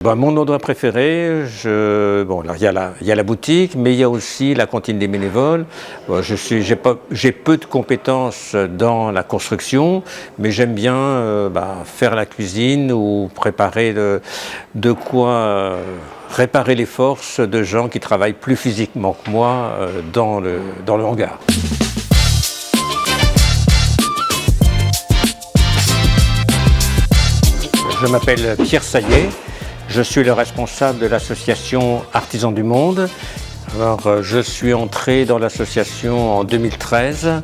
Mon endroit préféré, alors il y a la boutique, mais il y a aussi la cantine des bénévoles. J'ai peu de compétences dans la construction, mais j'aime bien faire la cuisine ou préparer de quoi réparer les forces de gens qui travaillent plus physiquement que moi dans le hangar. Je m'appelle Pierre Saillet. Je suis le responsable de l'association Artisans du Monde. Alors, je suis entré dans l'association en 2013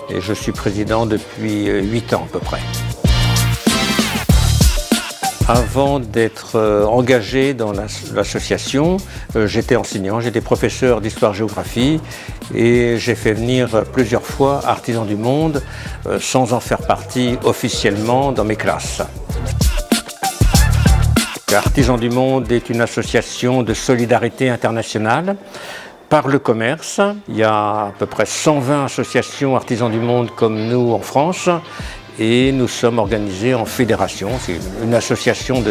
et je suis président depuis 8 ans à peu près. Avant d'être engagé dans l'association, j'étais enseignant, j'étais professeur d'histoire-géographie et j'ai fait venir plusieurs fois Artisans du Monde sans en faire partie officiellement dans mes classes. Artisans du Monde est une association de solidarité internationale par le commerce. Il y a à peu près 120 associations Artisans du Monde comme nous en France et nous sommes organisés en fédération. C'est une association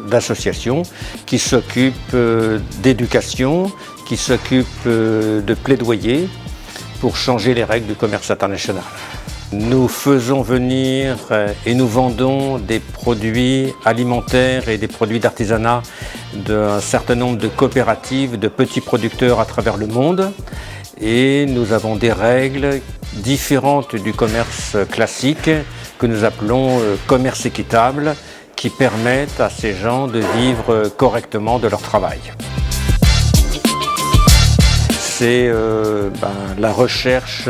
d'associations qui s'occupe d'éducation, qui s'occupe de plaidoyer pour changer les règles du commerce international. Nous faisons venir et nous vendons des produits alimentaires et des produits d'artisanat d'un certain nombre de coopératives, de petits producteurs à travers le monde. Et nous avons des règles différentes du commerce classique que nous appelons commerce équitable, qui permettent à ces gens de vivre correctement de leur travail. C'est la recherche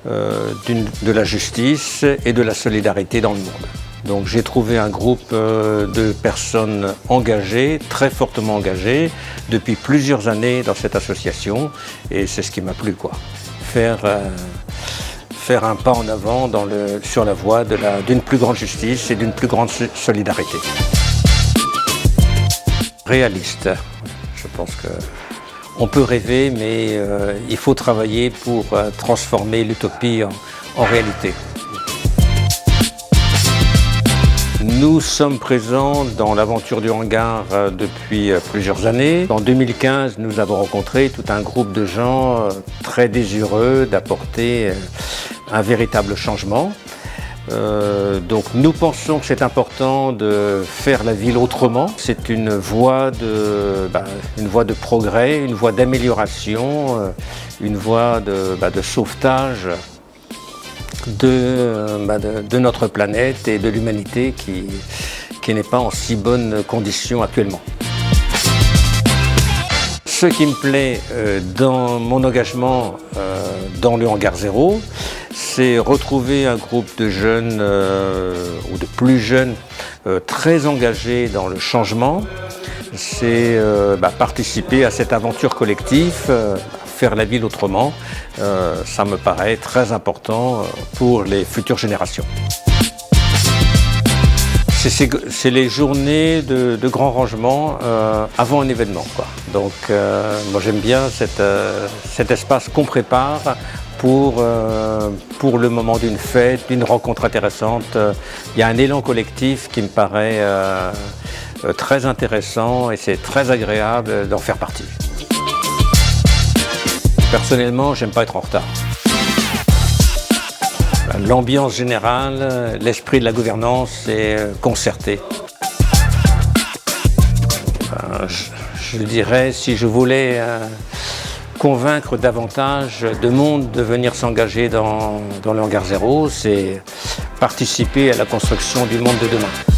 de la justice et de la solidarité dans le monde. Donc j'ai trouvé un groupe de personnes engagées, très fortement engagées, depuis plusieurs années dans cette association et c'est ce qui m'a plu, quoi. Faire un pas en avant sur la voie d'une plus grande justice et d'une plus grande solidarité. Réaliste, je pense que on peut rêver, mais il faut travailler pour transformer l'utopie en réalité. Nous sommes présents dans l'aventure du hangar depuis plusieurs années. En 2015, nous avons rencontré tout un groupe de gens très désireux d'apporter un véritable changement. Donc nous pensons que c'est important de faire la ville autrement. C'est une voie de progrès, une voie d'amélioration, une voie de sauvetage de notre planète et de l'humanité qui n'est pas en si bonne condition actuellement. Ce qui me plaît dans mon engagement dans le hangar zéro, c'est retrouver un groupe de jeunes ou de plus jeunes très engagés dans le changement. C'est participer à cette aventure collective, faire la ville autrement. Ça me paraît très important pour les futures générations. C'est les journées de grand rangement avant un événement, quoi. Donc moi j'aime bien cet espace qu'on prépare pour le moment d'une fête, d'une rencontre intéressante. Il y a un élan collectif qui me paraît très intéressant et c'est très agréable d'en faire partie. Personnellement, j'aime pas être en retard. L'ambiance générale, l'esprit de la gouvernance est concerté. Je dirais, si je voulais convaincre davantage de monde de venir s'engager dans le hangar zéro, c'est participer à la construction du monde de demain.